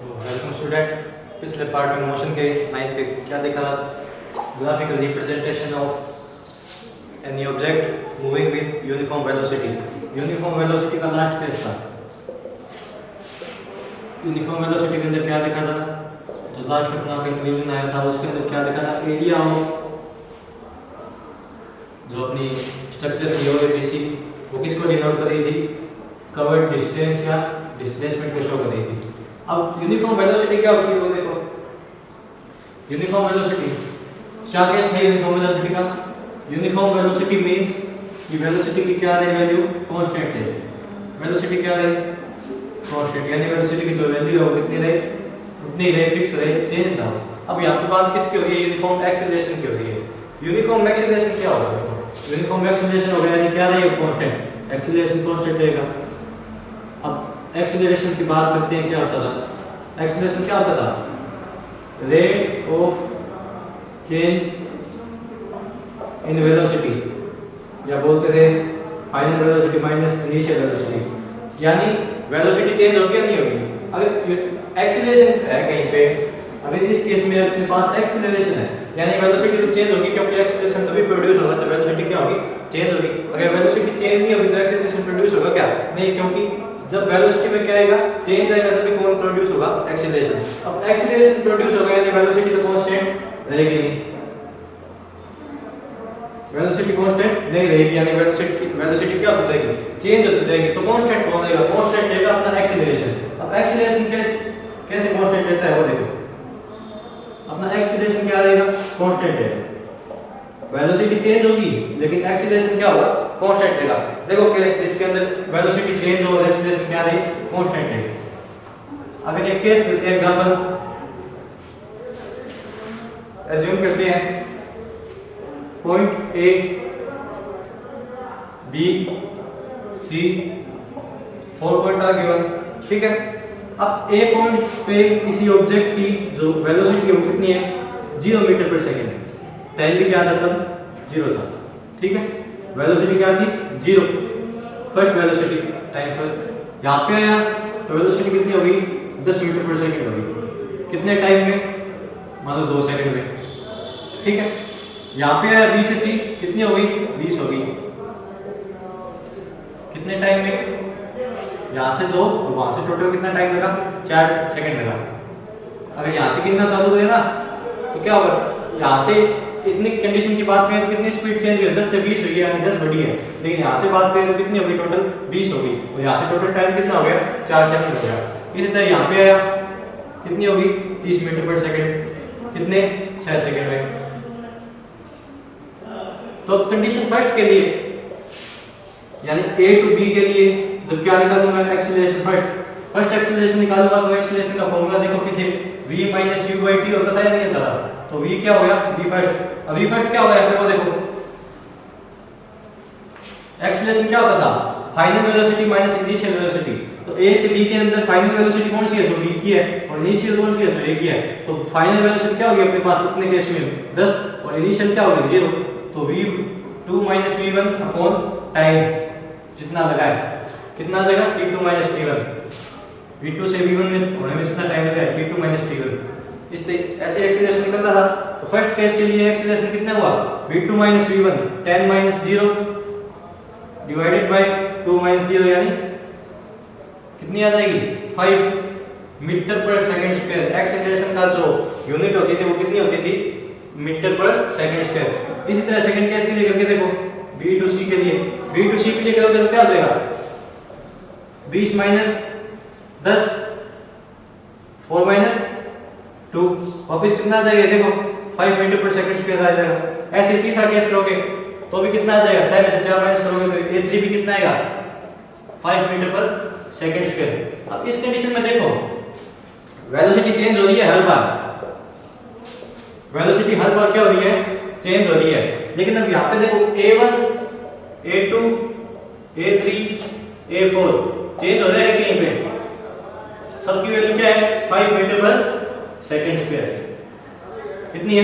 Welcome student. पिछले part में motion के 9 पे क्या देखा था? Graphical representation of any object moving with uniform velocity. Uniform velocity का लास्ट फेज था। यूनिफॉर्म वेलोसिटी के अंदर क्या देखा था? जो लास्ट अपना कंक्लूजन आया था उसके अंदर क्या देखा था? एरिया ऑफ जो अपनी स्ट्रक्चर थी ओएबीसी वो किसको डिनोट कर रही थी? कवर्ड डिस्टेंस या डिस्प्लेसमेंट को शो कर रही थी। अब यूनिफॉर्म वेलोसिटी क्या होती है वो देखो। यूनिफॉर्म वेलोसिटी क्या केस है यूनिफॉर्म वेलोसिटी का? यूनिफॉर्म वेलोसिटी मींस कि वेलोसिटी की क्या रहे वैल्यू? कांस्टेंट है। वेलोसिटी क्या रहे? कांस्टेंट, यानी वेलोसिटी की जो वैल्यू है वो कितनी रहे? उतनी रहे, फिक्स रहे, चेंज ना हो। अब यहाँ पे बात किसकी हो रही है? यूनिफॉर्म एक्सेलरेशन की हो रही है। यूनिफॉर्म एक्सेलरेशन क्या होगा? यूनिफॉर्म एक्सेलरेशन हो गया यानी क्या रहेगा? कांस्टेंट, एक्सेलरेशन कांस्टेंट रहेगा। अब एक्सेलरेशन की बात करते हैं, क्या होता था? एक्सेलरेशन क्या होता था? Rate of change in velocity, या बोलते थे final velocity minus initial velocity. यानी वेलोसिटी चेंज होगी या नहीं होगी? अगर एक्सेलरेशन है कहीं पे, अगर इस केस में अपने पास एक्सेलरेशन है यानी वेलोसिटी तो चेंज होगी, क्योंकि एक्सेलरेशन तभी प्रोड्यूस होगा जब वेलोसिटी क्या होगी? चेंज होगी। अगर वेलोसिटी चेंज नहीं होगी तो एक्सेलरेशन प्रोड्यूस होगा क्या? नहीं, क्योंकि जब वेलोसिटी में क्या आएगा? चेंज आएगा, तभी कौन प्रोड्यूस होगा? एक्सेलरेशन। अब एक्सेलरेशन प्रोड्यूस होगा यानी वेलोसिटी तो कांस्टेंट रहेगी नहीं। वेलोसिटी कांस्टेंट नहीं रहेगी यानी वेलोसिटी क्या होती जाएगी? चेंज होती जाएगी। तो कांस्टेंट कौन रहेगा? कांस्टेंट रहेगा अपना एक्सेलरेशन। अब एक्सेलरेशन कैसे कांस्टेंट रहता है वो देखो। अपना एक्सेलरेशन क्या रहेगा? कांस्टेंट है। वेलोसिटी चेंज होगी लेकिन एक्सेलरेशन क्या होगा? कांस्टेंट रहेगा। देखो केस जिसके अंदर वेलोसिटी चेंज हो और एक्सेलरेशन क्या रहे? कांस्टेंट है। अगर एक केस लेते हैं, एग्जांपल एज्यूम करते हैं point A B C 4 point are given, ठीक है। अब ए पॉइंट पे किसी ऑब्जेक्ट की जो वेलोसिटी वो कितनी है? 0 मीटर पर सेकंड। टाइम भी क्या था तब? 0 था, ठीक है। वेलोसिटी क्या थी? 0, फर्स्ट वेलोसिटी, टाइम फर्स्ट। यहाँ पे आया तो वेलोसिटी कितनी होगी? 10 मीटर पर सेकंड होगी। कितने टाइम में? मान लो 2 सेकंड में, ठीक है। यहाँ पे आया बी से सी, कितनी होगी? 20 होगी। कितने टाइम में? यहाँ से 2 और वहां से टोटल कितना टाइम लगा? 4 सेकंड लगा। अगर यहाँ से गिनना चालू करें ना तो क्या होगा? यहाँ से इतनी कंडीशन की बात करें तो कितनी स्पीड चेंज हुई है? 10 से 20 हुई है यानी 10 बढ़ी है। लेकिन यहाँ से बात करें तो कितनी होगी? टोटल 20 होगी। और यहाँ से टोटल टाइम कितना हो गया? 4 सेकंड हो गया। इसी तरह यहाँ पे आया, कितनी होगी? 30 मीटर पर सेकंड। कितने? 6 सेकंड में। तो कंडीशन फर्स्ट के लिए यानी ए टू बी के लिए जब क्या निकालूंगा? एक्सेलरेशन फर्स्ट एक्सेलरेशन निकालूंगा तो एक्सेलरेशन का फॉर्मूला देखो पीछे v - u/t होता था या नहीं होता था? तो v क्या हो गया? v first. अब v फर्स्ट क्या होगा? यहाँ पे वो देखो एक्सेलरेशन क्या होता था? Final velocity minus initial velocity. तो a से b के अंदर फाइनल वेलोसिटी कौन सी है? जो v की है। और इनिशियल कौन सी है? जो a की है। तो फाइनल वेलोसिटी क्या होगी अपने पास कितने केस में? 10, और इनिशियल क्या होगी? 0। तो v2 - v1 अपॉन टाइम जितना लगा है, कितना आ जाएगा? t2 - t1। v2 से v1 में होने में जितना टाइम लगा है t2 - t1। इस ऐसे एक्सेलरेशन निकलता था। तो फर्स्ट केस के लिए एक्सेलरेशन कितना हुआ? v2 - v1 10 - 0 डिवाइडेड बाय 2 - 0 यानी कितनी आ जाएगी? 5 मीटर पर सेकंड स्क्वायर। एक्सेलरेशन का जो यूनिट होती थी वो कितनी होती थी? मीटर पर सेकंड स्क्वायर। इसी तरह सेकंड केस के लिए करके देखो, b टू c के लिए। b टू c के लिए करोगे तो क्या हो जाएगा? 20 - 10 4 - 2 वापस कितना आ जाएगा? देखो 5 मीटर पर सेकंड स्क्वायर आ जाएगा। ऐसे तीसरा केस करोगे तो भी कितना आ जाएगा? 6 में से 4 माइनस करोगे तो a3 भी कितना आएगा? 5 मीटर पर सेकंड स्क्वायर। अब इस कंडीशन में देखो वेलोसिटी चेंज हो रही है हर बार। वेलोसिटी हर बार क्या हो रही है? चेंज हो रही है। लेकिन अब यहाँ पे देखो a1 a2 a3 a4 change हो रहा है कहीं पे? सबकी वैल्यू क्या है? 5 मीटर पर सेकंड स्क्वायर। कितनी है?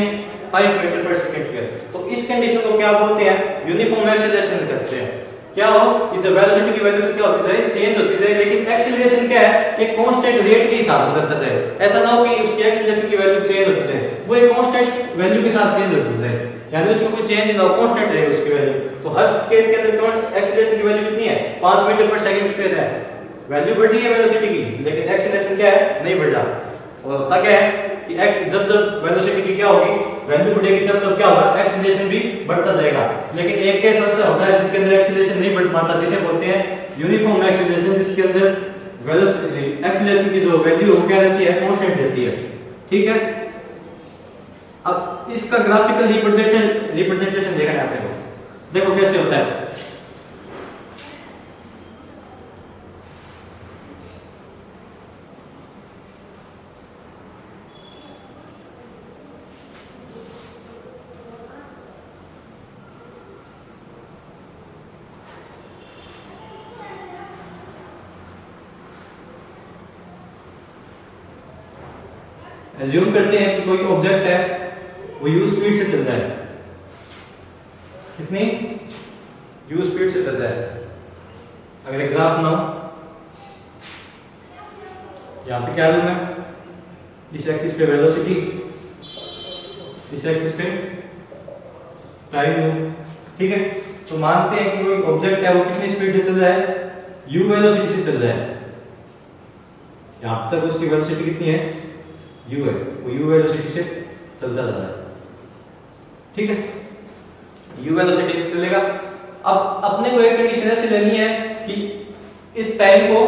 5 मीटर पर सेकंड स्क्वायर। तो इस कंडीशन को क्या बोलते हैं? यूनिफॉर्म एक्सेलरेशन कहते हैं। क्या हो कि जब वेलोसिटी की वैल्यू क्या होती जाए, चेंज होती जाए, लेकिन एक्सीलरेशन क्या है, एक कांस्टेंट रेट के हिसाब से चलता जाए। ऐसा ना हो कि उसकी एक्सीलरेशन की वैल्यू चेंज होती जाए, वो एक कांस्टेंट वैल्यू के साथ चेंज होती जाए, यानी उसमें कोई चेंज ना हो, कांस्टेंट रहे उसकी वैल्यू। तो हर केस के अंदर एक्सीलरेशन की वैल्यू कितनी है, 5 मीटर पर सेकंड स्क्वायर है। वैल्यू बढ़ रही है वेलोसिटी की, लेकिन एक्सीलरेशन क्या है, नहीं बढ़ रहा। और होता क्या है कि जब जब वेलोसिटी की क्या होगी, वैल्यू बढ़ेगी, तब क्या होगा, एक्सीलरेशन भी बढ़ता जाएगा। लेकिन एक केस ऐसा होता है जिसके अंदर एक्सीलरेशन नहीं बढ़ पाता, जिसे बोलते हैं यूनिफॉर्म एक्सीलरेशन, जिसके अंदर एक्सीलरेशन की जो वैल्यू वो क्या रहती है, कांस्टेंट रहती है। ठीक है, अब इसका ग्राफिकल रिप्रेजेंटेशन देखा जाता है, देखो कैसे होता है। एज्यूम करते हैं कि कोई ऑब्जेक्ट है, वो u स्पीड से चल रहा है। कितनी u स्पीड से चल रहा है। अगर एक ग्राफ बनाओ, यहाँ पे क्या लूं मैं, इस एक्सिस पे वेलोसिटी, इस एक्सिस पे टाइम लूं। ठीक है, तो मानते हैं कि कोई ऑब्जेक्ट है, वो कितनी स्पीड से चल रहा है, u वेलोसिटी से चल रहा है। यहाँ तक उसकी वेलोसिटी कितनी है, u है, वो u वेलोसिटी से चलता जा रहा है। ठीक है, u वेलोसिटी से चलेगा। अब अपने को एक कंडीशन ऐसे लेनी है कि इस टाइम को,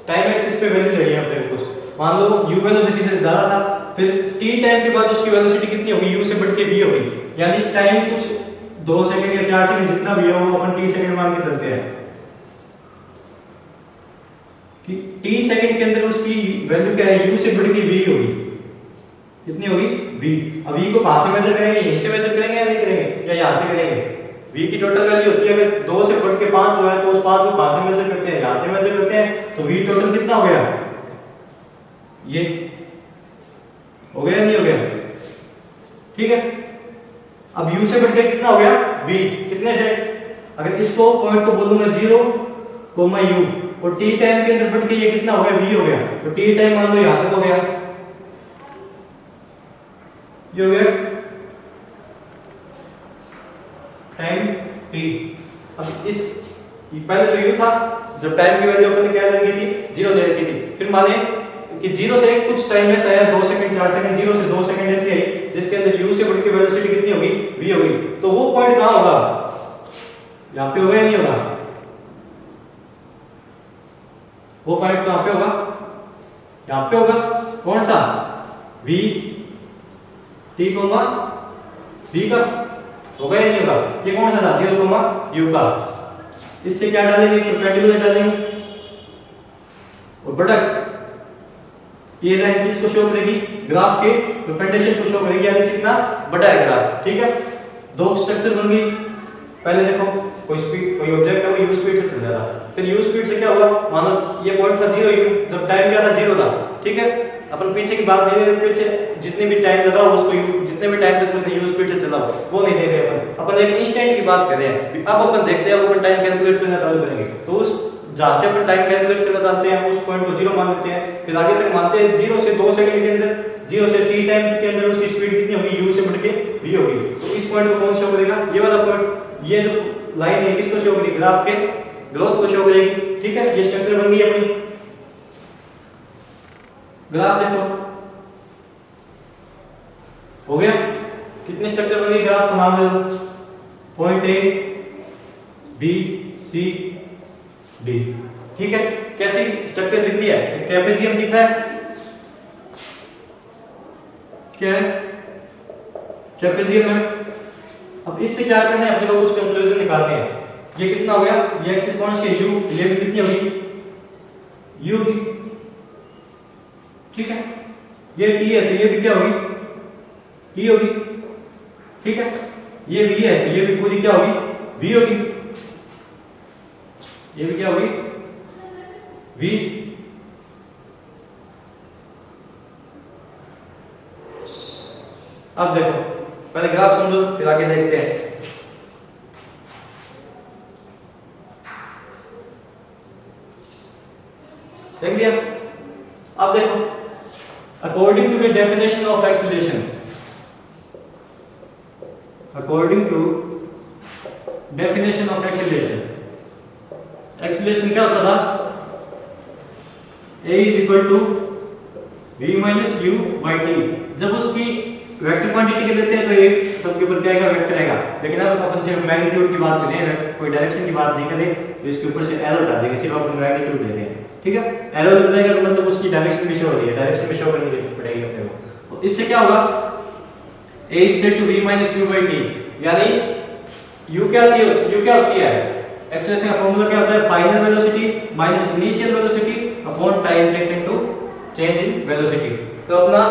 टाइम एक्सिस पे वैल्यू लेनी है अपने को। मान लो u वेलोसिटी से ज्यादा था, फिर t टाइम के बाद उसकी वेलोसिटी कितनी होगी, u से बढ़ के v होगी। यानी टाइम कुछ 2 सेकंड या 4 सेकंड जितना भी हो, वो अपन t सेकंड मान के चलते हैं कि t सेकंड के अंदर उसकी वैल्यू क्या है, u से बढ़ के v होगी। कितनी होगी, v। अब v को कहां से मेजर करेंगे, यहीं से मेजर करेंगे या नहीं करेंगे, या यहां से करेंगे। v की टोटल वैल्यू होती है, अगर 2 से बढ़ के 5 हुआ है तो उस 5 को कहां से मेजर करते हैं, यहां से मेजर करते हैं। तो v टोटल कितना हो गया, ये हो गया, नहीं हो गया। ठीक है, अब u से बढ़ के कितना हो गया, v। कितने से, अगर इसको पॉइंट को बोलूं मैं 0, u, और t टाइम के अंदर बढ़ के ये कितना हो गया, v हो गया। तो t टाइम मान लो यहां तक हो गया, ये हो गया टाइम t। अब इस पहले तो u था, जब टाइम की वैल्यू अपन ने क्या ले रखी थी, 0 ले रखी थी। फिर माने कि 0 से कुछ टाइम ऐसा आया, 2 सेकंड 4 सेकंड, 0 से 2 सेकंड ऐसी आई, जिसके अंदर u से बढ़ के वेलोसिटी कितनी होगी, v होगी। तो वो पॉइंट कहां होगा, यहां पे होगा या नहीं होगा, वो पॉइंट कहां पे होगा, यहां पे होगा। कौन सा, v t कोमा v का होगा या नहीं होगा। ये कौन सा था, 0 कोमा u का। इससे क्या डालेंगे, परपेंडिकुलर डालेंगे, और बटा ये लाइन किसको शो करेगी, ग्राफ के परपेंडिकुलर को शो करेगी, यानी कितना बड़ा है ग्राफ। ठीक है, दो स्ट्रक्चर बन गई। पहले देखो कोई ऑब्जेक्ट है, वो u स्पीड से चल रहा था, फिर u स्पीड से क्या हुआ, मानो ये पॉइंट था 0 u, जब टाइम क्या था, 0 था। ठीक है, अपन पीछे की बात नहीं, पीछे जितने भी टाइम लगा उसको जितने भी टाइम तक उसने u स्पीड से चला वो नहीं देख रहे अपन एक इंस्टेंट की बात कर रहे हैं। अब अपन देखते हैं, अपन टाइम कैलकुलेट करना चालू करेंगे, तो उस जहां से अपन टाइम कैलकुलेट करना चाहते हैं उस पॉइंट को 0 मान लेते हैं। फिर आगे तक मानते हैं 0 से 2 सेकंड के अंदर, 0 से t टाइम के अंदर उसकी स्पीड कितनी होगी, u से बढ़ के v होगी। तो इस पॉइंट को कौन शो करेगा, ये वाला पॉइंट। ये जो लाइन है किसको शो करेगी, ग्राफ के ग्रोथ को शो करेगी। ठीक है, ये स्ट्रक्चर बन गई अपनी। ग्राफ देखो हो गया, कितने स्ट्रक्चर बन गई, ग्राफ का नाम है point A B C D. ठीक है, कैसी स्ट्रक्चर दिख रही है, एक ट्रेपेजियम दिख रहा है, क्या है, ट्रेपेजियम है। अब इससे क्या करना है, अपने को कुछ कंक्लूजन निकालने हैं। ये कितना हो गया, ये एक्सिस कौन सी है, u, ये भी कितनी होगी, u की। ठीक है, ये t है तो ये भी क्या होगी, t होगी। ठीक है, ये v है तो ये भी पूरी क्या होगी, v होगी। ये भी क्या होगी, v। अब देखो, पहले ग्राफ समझो फिर आगे देखते हैं। देख लिया। अब देखो according to the definition of acceleration, according to definition of acceleration, acceleration क्या होता था? a is equal to v minus u by T. जब उसकी वेक्टर क्वांटिटी के देते हैं तो ये सबके ऊपर क्या आएगा? वेक्टर आएगा। लेकिन अब अपन सिर्फ मैग्नीट्यूड की बात करें, कोई डायरेक्शन की बात नहीं करें, तो इसके ऊपर से एरो हटा देंगे, सिर्फ अपन मैग्नीट्यूड लेते हैं। ठीक है, एरो लग जाएगा तो मतलब उसकी डायरेक्शन भी शो हो रही है, डायरेक्शन भी शो करनी पड़ेगी अपने को। तो इससे क्या होगा? a is equal to v minus u by T, यानी u क्या होती है? एक्सीलरेशन का फार्मूला क्या होता है? Final velocity minus initial velocity upon time taken to change in velocity. तो अपना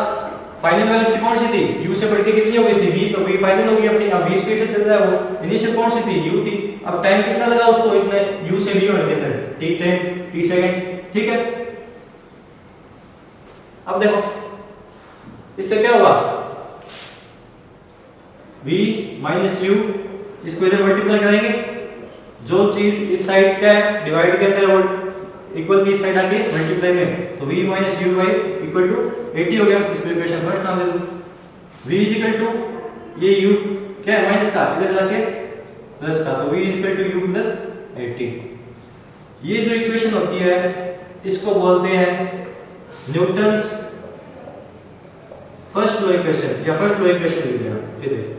फाइनल वेलोसिटी कौन सी थी? u से बढ़ के कितनी हो गई थी? v, तो v फाइनल हो गई अपनी। अब v स्पीड से चल रहा है वो, इनिशियल कौन सी थी? u थी। अब टाइम कितना लगा उसको? इतने u से v होने के अंदर t 10 t सेकंड। ठीक है, अब देखो इससे क्या होगा? v माइनस u, इसको इधर मल्टीप्लाई करेंगे, जो चीज इस साइड का है डिवाइड के अंदर वो इक्वल की साइड आके मल्टीप्लाई में, तो v minus u by equal to 80 हो गया। इसको इक्वेशन फर्स्ट नाम दे दो। v इज इक्वल टू ये u क्या है? माइनस का, इधर जाके प्लस का, तो v is equal to u plus 80। ये जो इक्वेशन होती है इसको बोलते हैं न्यूटन्स फर्स्ट लॉ इक्वेशन या फर्स्ट लॉ इक्वेशन लिख देना। ये देखो,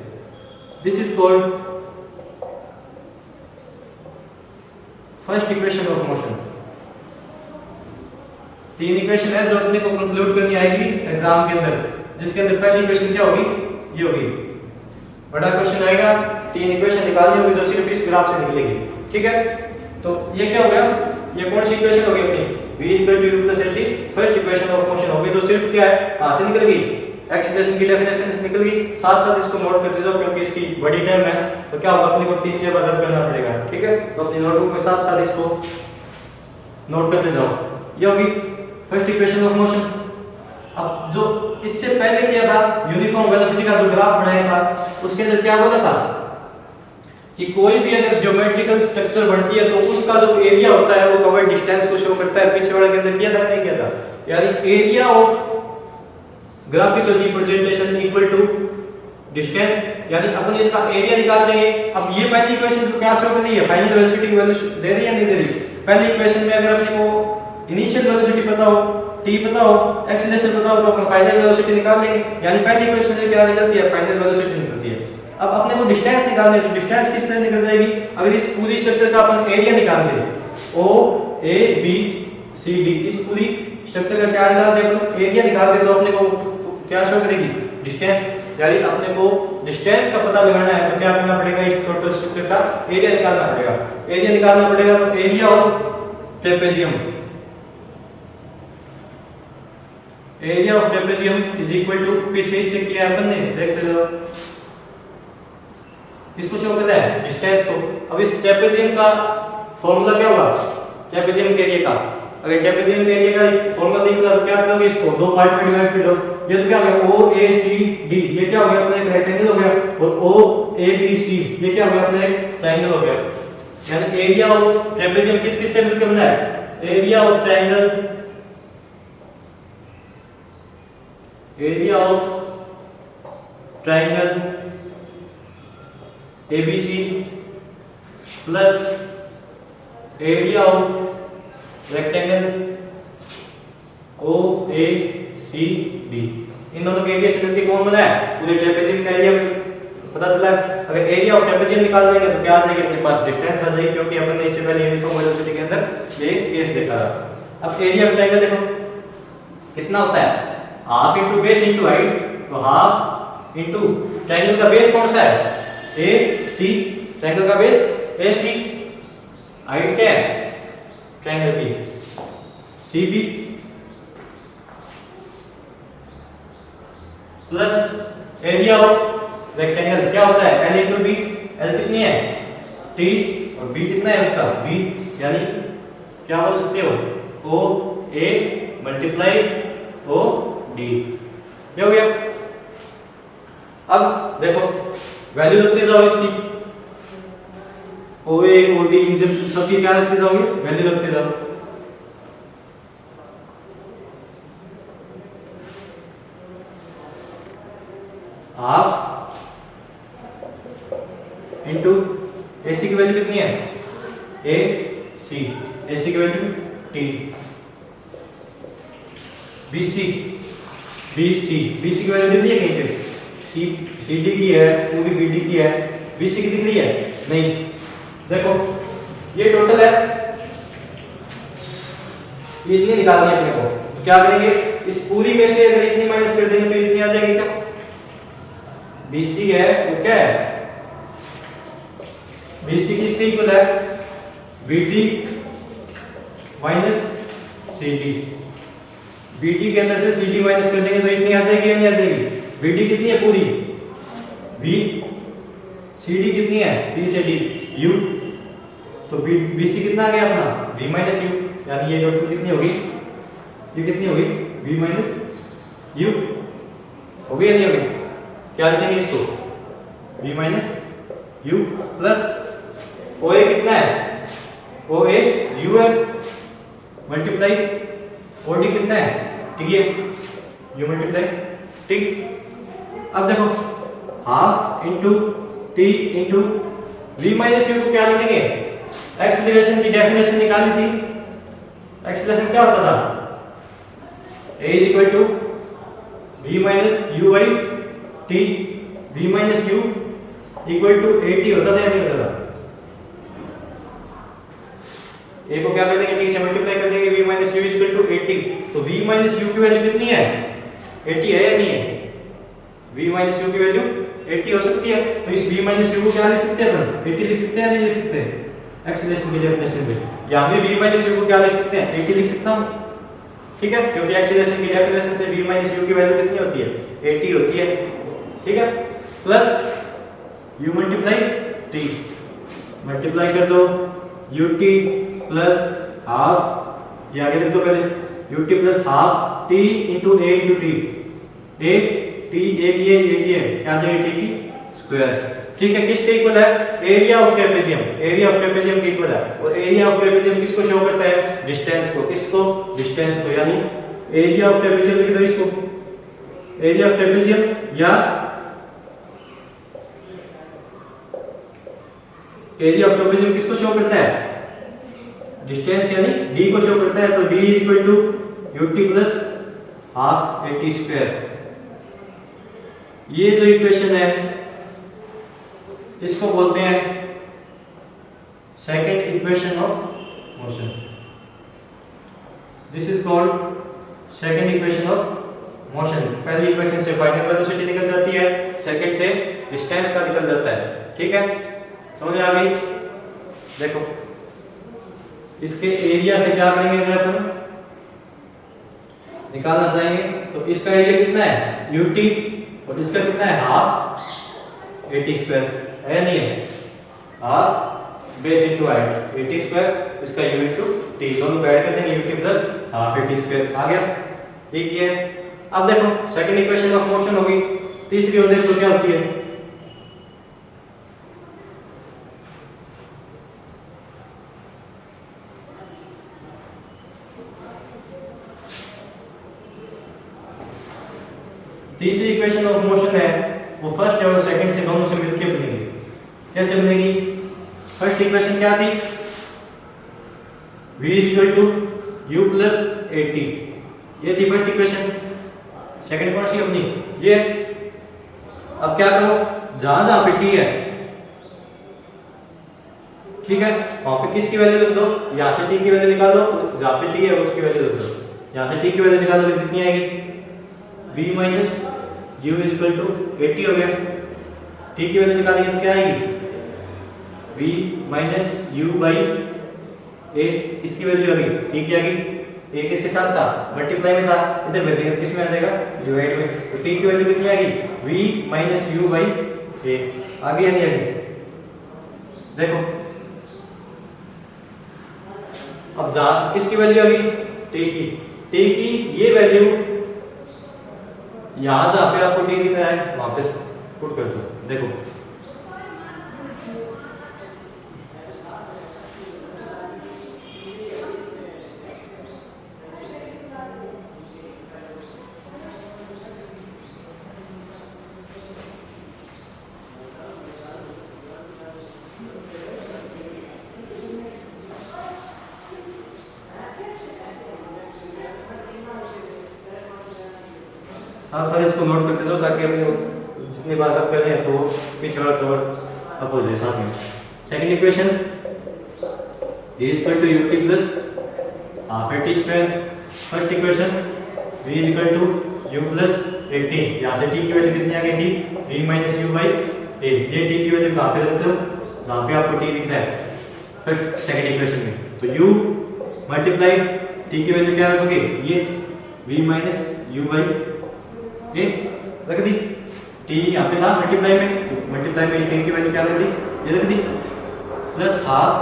this is called first equation of motion. तीन इक्वेशन है जो अपने को कंक्लूड करनी आएगी एग्जाम के अंदर, जिसके अंदर पहली इक्वेशन क्या होगी? ये होगी। बड़ा क्वेश्चन आएगा, तीन इक्वेशन निकालनी होगी जो सिर्फ इस ग्राफ से निकलेगी। ठीक है, तो ये क्या हो गया? ये कौन सी इक्वेशन होगी अपनी? v equal to u plus 80 first equation of motion होगी, जो सिर्फ क्या है? कहां से निकल गई? एक्सीलरेशन की डेफिनेशन से निकल गई। साथ साथ इसको नोट कर दीजिए क्योंकि इसकी बड़ी टर्म है, तो क्या होगा? अपने को 3 बार रब करना पड़ेगा। ठीक है, तो अपनी नोटबुक में साथ साथ इसको नोट करते जाओ। ये होगी फर्स्ट इक्वेशन ऑफ मोशन। अब जो इससे पहले किया था यूनिफॉर्म वेलोसिटी का जो ग्राफ बनाया था, उसके अंदर क्या बोला था कि कोई भी अगर ज्योमेट्रिकल स्ट्रक्चर बनती है तो उसका जो एरिया होता है वो कवर्ड डिस्टेंस को शो करता है। पीछे वाले के अंदर किया था नहीं किया था? यानी area of graphical representation equal to distance, यानी अपन इसका एरिया निकाल देंगे। अब ये पहली इक्वेशन को क्या शो कर रही है? फाइनल वेलोसिटी की वैल्यू दे रही है नहीं दे रही? पहली इक्वेशन में अगर अपने को इनिशियल वेलोसिटी पता हो, t पता हो, एक्सीलरेशन पता हो, तो अपन फाइनल वेलोसिटी निकाल लेंगे। यानी पहली इक्वेशन से क्या निकलती है? फाइनल वेलोसिटी निकलती है। अब अपने को डिस्टेंस निकालना है, तो डिस्टेंस किस तरह निकल जाएगी? अगर इस पूरी स्ट्रक्चर का अपन एरिया निकाल दें, o a b c d, इस पूरी स्ट्रक्चर का क्या निकाल दें? अपन एरिया निकाल दें, तो अपने को क्या शो करेगी? डिस्टेंस। यानी अपने को डिस्टेंस का पता लगाना है तो क्या करना पड़ेगा? इस टोटल स्ट्रक्चर का एरिया निकालना पड़ेगा। एरिया निकालना पड़ेगा तो area of trapezium, area of trapezium is equal to, पीछे इससे किया अपन ने, देखते जाओ, इसको शो करता है डिस्टेंस को। अब इस ट्रेपेजियम का फॉर्मूला क्या होगा? ट्रेपेजियम के एरिया का, अगर ट्रेपेजियम के एरिया का फॉर्मूला निकला तो क्या करोगे? इसको दो पार्ट में डिवाइड कर दो। ये तो क्या हो गया? ओ ए सी डी, ये क्या हो गया? अपना एक रेक्टेंगल हो गया। और ओ ए बी सी, ये क्या हो गया? अपना एक ट्रायंगल हो गया। यानी एरिया ऑफ ट्रेपेजियम किस किस से मिलकर बना है? Area of triangle, area of triangle ABC plus area of rectangle OACD, इन दोनों के एरिया से मिलकर कौन बना है? पूरे ट्रेपेजियम का एरिया पता चला। अगर एरिया ऑफ ट्रेपेजियम निकाल देंगे तो क्या आ जाएगी? अपने पास डिस्टेंस आ जाएगी, क्योंकि अपन ने इससे पहले यूनिफॉर्म वेलोसिटी के अंदर ये केस देखा था। अब एरिया ऑफ ट्रायंगल देखो कितना होता है? Half into base into height, तो हाफ इंटू ट्रायंगल का बेस कौन सा है? AC, ट्रायंगल का बेस AC, हाइट क्या है ट्रायंगल की? CB plus area of rectangle क्या होता है? L इंटू B, L कितनी है? T, और B कितना है उसका? B, यानी क्या बोल सकते हो? OA मल्टीप्लाई OD, ये हो गया। अब देखो वैल्यू रखते जाओ इसकी, OA OD इन सब की क्या रखते जाओगे? वैल्यू रखते जाओ। हाफ इंटू AC की वैल्यू कितनी है AC, AC की वैल्यू T, BC की वैल्यू कितनी है कहीं पे CD की है, पूरी BD की है, BC की दिख रही है नहीं। देखो ये टोटल है, ये इतनी निकालनी है अपने को, तो क्या करेंगे इस पूरी में से अगर इतनी माइनस कर देंगे तो इतनी आ जाएगी क्या, BC है वो क्या है BC किसके इक्वल है BD माइनस CD, BD के अंदर से CD माइनस कर देंगे तो इतनी आ जाएगी या नहीं आ जाएगी। BD कितनी है पूरी B, CD कितनी है C से D U, तो BC कितना आ गया अपना B माइनस U, यानी ये टोटल कितनी होगी, ये कितनी होगी B माइनस U होगी या नहीं होगी। क्या लिखेंगे इसको B minus U plus OA कितना है OA U है मल्टीप्लाई OD कितना है T है U मल्टीप्लाई T। अब देखो half into T into V minus U को क्या लिखेंगे, एक्सीलरेशन की डेफिनेशन निकाली थी, एक्सीलरेशन क्या होता था A is equal to V minus U by T, V minus U equal to AT होता था या नहीं होता था। A को क्या कर देंगे T से मल्टीप्लाई कर देंगे, V minus U equal to AT, तो V माइनस U की वैल्यू कितनी है 80 है या नहीं है, V माइनस U की वैल्यू 80 हो सकती है, तो इस V माइनस U को क्या लिख सकते हैं अपन 80 लिख सकते हैं नहीं लिख सकते, एक्सीलरेशन की डेफिनेशन से, या फिर V माइनस U को क्या लिख सकते हैं 80 लिख सकता हूं, ठीक है, क्योंकि एक्सीलरेशन की डेफिनेशन से V माइनस U की वैल्यू कितनी होती है 80 होती है, ठीक है, plus U multiply T, multiply कर दो UT प्लस हाफ, ये आगे लिख दो पहले UT plus half T into A into T, A T A की है क्या आ जाएगी T की स्क्वायर, ठीक है, किसके इक्वल है area of trapezium, area of trapezium के इक्वल है, और एरिया ऑफ ट्रेपेजियम किसको शो करता है डिस्टेंस को, किसको डिस्टेंस को, यानी एरिया ऑफ ट्रेपेजियम लिख दो इसको, एरिया ऑफ ट्रेपेजियम या एरिया ऑफ ट्रेपेजियम किसको शो करता है डिस्टेंस, यानी D को शो करता है, तो D is equal to UT plus half AT square. ये जो इक्वेशन है इसको बोलते हैं second equation of motion, this is called second equation of motion. पहली इक्वेशन से फाइनल वेलोसिटी निकल जाती है, सेकंड से डिस्टेंस का निकल जाता है, ठीक है, समझ में आ गई। देखो इसके एरिया से क्या करेंगे अगर अपन निकालना चाहेंगे, तो इसका एरिया कितना है UT और इसका कितना है हाफ AT स्क्वायर है नहीं है, half base into height AT square, इसका U इनटू T, दोनों को ऐड कर देंगे UT plus half AT square आ गया, ठीक है। अब देखो सेकंड इक्वेशन ऑफ मोशन होगी, तीसरी और देखो क्या होती है, तीसरी इक्वेशन ऑफ मोशन है वो फर्स्ट और सेकंड से दोनों से मिलकर बनेगी। कैसे बनेगी, फर्स्ट इक्वेशन क्या थी v is equal to u plus AT, ये थी फर्स्ट इक्वेशन। सेकंड कौन सी अपनी ये, अब क्या करो जहां जहां पे t है, ठीक है, वहां पे किसकी वैल्यू लिख दो, यहां से t की वैल्यू निकाल दो, जहां पे t है उसकी वैल्यू लिख दो, यहां से t की वैल्यू निकाल दो कितनी आएगी v minus u is equal to 80 हो गया, t की वैल्यू निकालेंगे तो क्या आएगी v minus u by a, इसकी वैल्यू आ गई t की आ गई, a किसके साथ था मल्टीप्लाई में था, इधर भेजेंगे तो किस में आ जाएगा डिवाइड में, तो t की वैल्यू कितनी आ गई v minus u by a, आ गई या नहीं आ गई। देखो अब जहां किसकी वैल्यू आ गई t की ये वैल्यू यहां जहां पे आपको t दिख रहा है वहां पे पुट कर दो। देखो साथ साथ इसको नोट करते जाओ ताकि अपने जितनी बार आप कर रहे हैं तो वो पीछे वाला कवर अप हो जाए साथ में। Second equation v is equal to ut plus half at square. First equation v is equal to u plus 18। यहाँ से t की वैल्यू कितनी आ गई थी v minus u by a। ये t की वैल्यू कहाँ पे रखते हो जहाँ पे आपको t दिखता है फर्स्ट सेकंड इक्वेशन में। तो u मल्टीप्लाई t की वैल्यू क्या रखोगे ये v minus u by a रख दी। t यहाँ पे था मल्टीप्लाई में तो मल्टीप्लाई में t की वैल्यू क्या रख दी ये रख दी plus half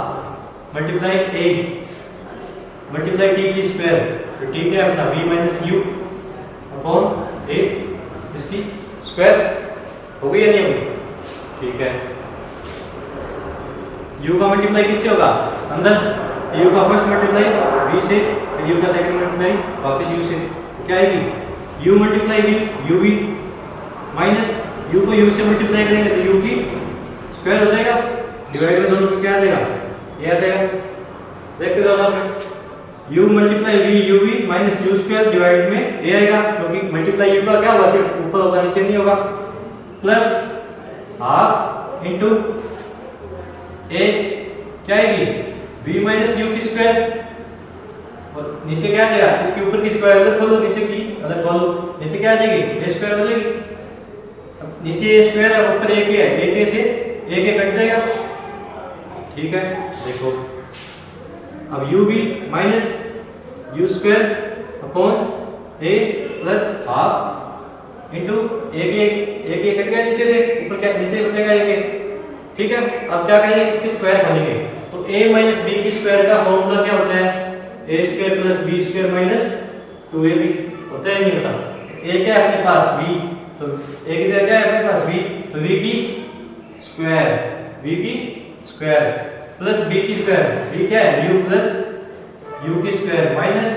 multiply a multiply t की स्क्वायर। तो t क्या है अपना v minus u upon a इसकी स्क्वायर हो गई या नहीं होगी। ठीक है u का मल्टीप्लाई किससे होगा अंदर u का फर्स्ट मल्टीप्लाई v से फिर u का सेकंड मल्टीप्लाई वापस u से तो क्या आएगी u multiply v uv minus u को u से मल्टीप्लाई करेंगे तो u की स्क्वायर हो जाएगा डिवाइड में दोनों को क्या आ जाएगा ये आ जाएगा। देखते जाओ आप u multiply v uv minus u square divide में a आएगा क्योंकि मल्टीप्लाई u का क्या होगा सिर्फ ऊपर होगा नीचे नहीं होगा प्लस हाफ इनटू a क्या आएगी v माइनस u की स्क्वायर और नीचे क्या आ जाएगा इसके ऊपर की स्क्वायर अलग खोलो नीचे की अलग खोलो नीचे क्या आ जाएगी a स्क्वायर हो जाएगी। अब नीचे a स्क्वायर है ऊपर a है a से a कट जाएगा। ठीक है देखो अब uv minus u square upon a plus half into a cut गया नीचे से ऊपर क्या नीचे बचेगा a। ठीक है अब क्या करेंगे इसकी स्क्वायर बनेंगे तो a माइनस b की स्क्वायर का फॉर्मूला क्या होता है a square plus b square minus 2ab होता है नहीं होता। a क्या है अपने पास v तो a की जगह क्या है अपने पास v तो v की स्क्वायर प्लस b की स्क्वायर b क्या है u प्लस u की स्क्वायर माइनस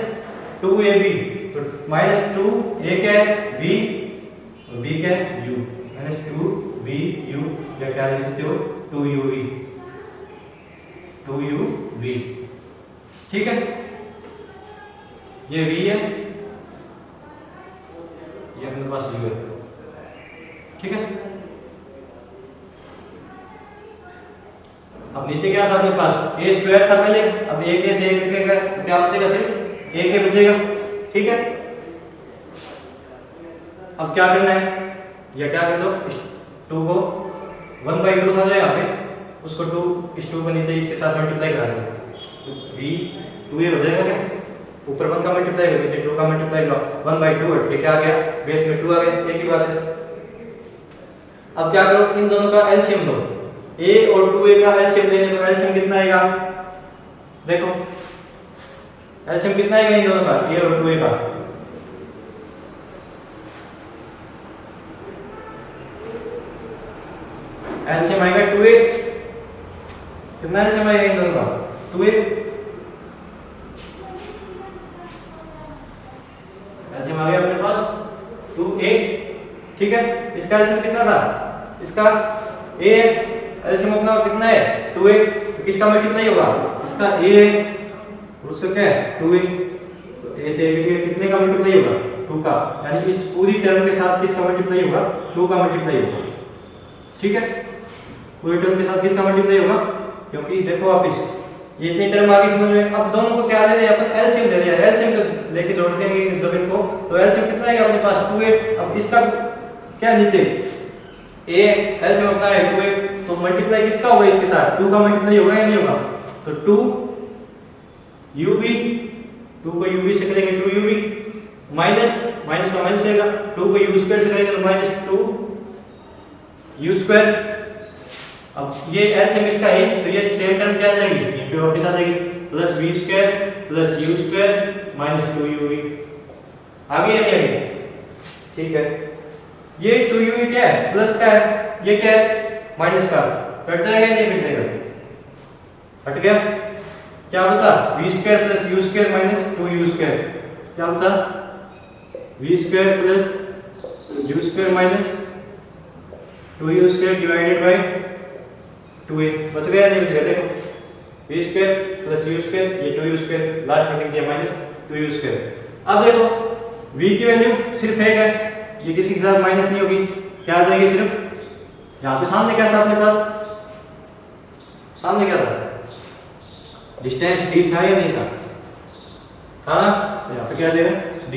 2ab तो माइनस 2 a क्या है v और b क्या है u माइनस 2v u या क्या लिख सकते हो 2uv। ठीक है ये v है ये अपने पास u है। ठीक है अब नीचे क्या था अपने पास a स्क्वायर था पहले अब a के से a कटेगा तो क्या बचेगा सिर्फ a के बचेगा। ठीक है अब क्या करना है या क्या कर दो 2 को 1/2 था जो यहाँ पे उसको 2 इस 2 को नीचे इसके साथ मल्टीप्लाई करा दो तो v 2a हो जाएगा क्या ऊपर 1 का मल्टीप्लाई करो नीचे 2 का मल्टीप्लाई करो 1/2 हट के क्या आ गया बेस में 2 आ गया एक ही बात है। अब क्या करो इन दोनों का एलसीएम लो a और 2a का एलसीएम लेने तो एलसीएम कितना आएगा देखो एलसीएम कितना आएगा इन दोनों का a और 2a का एलसीएम आएगा 2a कितना एलसीएम आएगा इन दोनों का 2a एलसीएम आ गया अपने पास 2a। ठीक है इसका एलसीएम कितना था इसका a है एलसीएम अपना कितना है 2a तो किसका मल्टीप्लाई होगा इसका a है और उसका क्या है 2a तो a से a कितने का मल्टीप्लाई होगा 2 का यानी इस पूरी टर्म के साथ किसका मल्टीप्लाई होगा 2 का मल्टीप्लाई होगा। ठीक है पूरी टर्म के साथ किसका मल्टीप्लाई होगा क्योंकि देखो वापस ये इतनी टर्म आ गई समझ में। अब दोनों को क्या ले रहे हैं अपन एलसीएम ले रहे हैं एलसीएम को लेके जोड़ देंगे जब इनको तो एलसीएम कितना आएगा अपने पास 2a। अब इसका क्या नीचे a एलसीएम अपना है 2a तो मल्टीप्लाई किसका होगा इसके साथ 2 का मल्टीप्लाई होगा या नहीं होगा तो 2uv 2 को uv से करेंगे 2uv माइनस माइनस का माइनस आएगा 2 को u स्क्वायर से करेंगे तो माइनस 2u स्क्वायर। अब ये एलसीएम इसका है तो ये सेम टर्म क्या आ जाएगी यहीं पे वापस आ जाएगी plus v square plus u square minus 2uv आ गई या नहीं आ गई। ठीक है ये 2uv क्या है प्लस का है ये क्या है माइनस का कट जाएगा या नहीं कट जाएगा हट गया क्या बचा v square plus u square minus 2u square क्या बचा v square plus u square minus 2u square divided by 2a बच गया नहीं बच गया देखो v square plus u square ये 2u स्क्वायर लास्ट में लिख दिया माइनस 2u स्क्वायर। अब देखो v की वैल्यू सिर्फ 1 है ये किसी के साथ माइनस नहीं होगी, क्या आ जाएगी सिर्फ यहाँ पे सामने क्या था अपने पास, सामने क्या था, डिस्टेंस d था या नहीं था, था ना, तो यहाँ पे क्या दे रहा है d,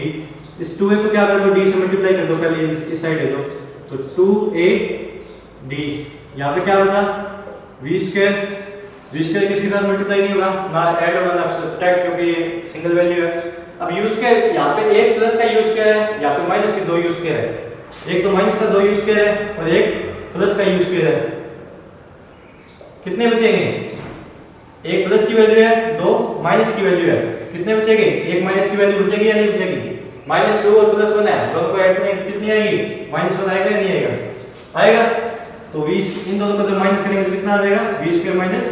इस 2a को क्या कर दो d से मल्टीप्लाई कर दो, पहले इस साइड है तो 2ad, यहाँ पे क्या बचा v स्क्वायर, v स्क्वायर किसके साथ मल्टीप्लाई नहीं होगा, ना ऐड होगा ना सब्ट्रैक्ट, क्योंकि ये सिंगल वैल्यू है। अब u स्क्वायर यहाँ पे एक प्लस का u स्क्वायर है, यहाँ पे माइनस के 2 u स्क्वायर है, एक तो माइनस का 2 u स्क्वायर है और एक प्लस का u स्क्वायर है, कितने बचेंगे, एक प्लस की वैल्यू है, दो माइनस की वैल्यू है, कितने बचेंगे, एक माइनस की वैल्यू बचेगी या नहीं बचेगी, -2 और +1 है, दोनों को ऐड करेंगे कितनी आएगी, -1 आएगा या नहीं आएगा, आएगा, तो 20 इन दोनों को जब माइनस करेंगे तो कितना आ जाएगा, v square minus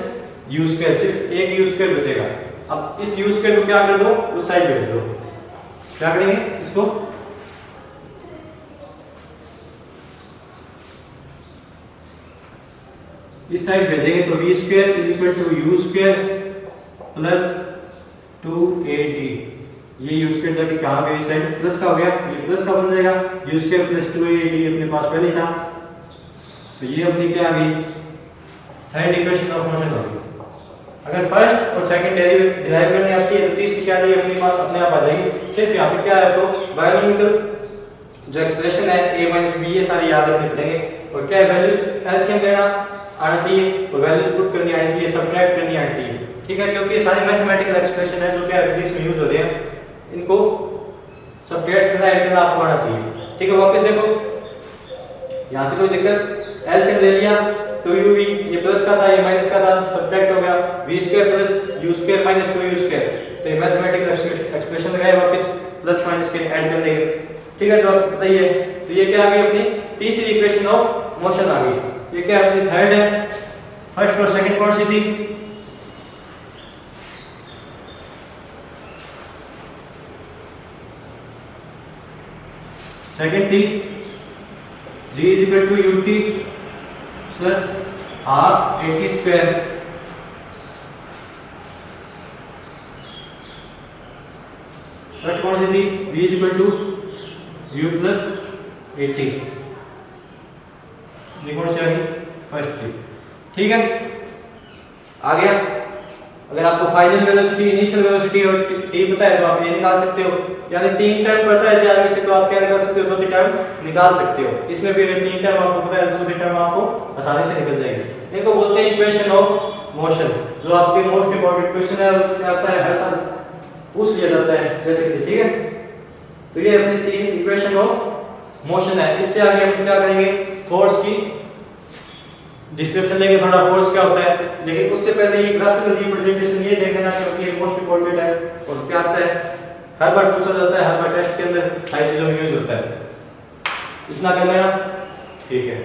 u square, सिर्फ एक u स्क्वायर बचेगा। अब इस u स्क्वायर को क्या कर दो, उस साइड भेज दो, क्या करेंगे इसको, इस साइड भेजेंगे तो v square is equal to u square plus 2ad, ये u स्क्वायर जाके कहां गया, इस साइड प्लस का हो गया, ये प्लस का बन जाएगा, u स्क्वायर प्लस 2ad अपने पास पहले ही था, तो ये अपनी क्या आ गई, थर्ड इक्वेशन ऑफ मोशन हो गई। अगर फर्स्ट और सेकंड डिराइव करनी आती है तो तीसरी क्या जाएगी, अपनी बात अपने आप आ जाएगी, सिर्फ यहाँ पे क्या है तो बायोलॉजिकल जो एक्सप्रेशन है a - b ये सारी याद रखनी पड़ेंगे, और क्या है वैल्यू एलसीएम लेना आना चाहिए और वैल्यूज पुट करनी आनी चाहिए, सब्ट्रैक्ट करनी आनी चाहिए, ठीक है, क्योंकि ये सारे मैथमेटिकल एक्सप्रेशन है जो क्या फिजिक्स में यूज हो रहे हैं, इनको सब्ट्रैक्ट करना ऐड करना आपको आना चाहिए, ठीक है। वापस देखो यहाँ से कोई दिक्कत, एलसीएम ले लिया 2uv, ये प्लस का था ये माइनस का था, सब्ट्रैक्ट हो गया, v square plus u square minus 2u square, तो ये मैथमेटिकल एक्सप्रेशन लगाए वापस प्लस माइनस के ऐड कर देंगे, ठीक है। तो आप बताइए, तो ये क्या आ गई अपनी तीसरी इक्वेशन ऑफ मोशन आ गई, ये क्या अपनी थर्ड है, फर्स्ट और सेकंड कौन सी थी, सेकंड थी d is equal to ut plus half at square, first कौन सी थी, v is equal to u plus 80, ये कौन सी आ गई, फर्स्ट थी, ठीक है। आ गया, अगर आपको फाइनल वेलोसिटी, इनिशियल वेलोसिटी और t पता है तो आप ये निकाल सकते हो, यानी 3 टर्म पता है चार में से तो आप क्या निकाल सकते हो, चौथी टर्म निकाल सकते हो, इसमें भी अगर 3 टर्म आपको पता है तो चौथी टर्म आपको आसानी से निकल जाएगी। इनको बोलते हैं इक्वेशन ऑफ मोशन, जो आपके मोस्ट इंपॉर्टेंट क्वेश्चन है आता है हर साल पूछ लिया जाता है जैसे कि, ठीक है। तो ये अपनी 3 इक्वेशन ऑफ मोशन है। इससे आगे हम क्या करेंगे, फोर्स की डिस्क्रिप्शन लेंगे, थोड़ा फोर्स क्या होता है, लेकिन उससे पहले ये ग्राफिकल रिप्रेजेंटेशन ये देख लेना क्योंकि ये मोस्ट इंपॉर्टेंट है और क्या आता है हर बार पूछा जाता है, हर बार टेस्ट के अंदर सारी चीजों में यूज होता है, इतना कर लेना, ठीक है।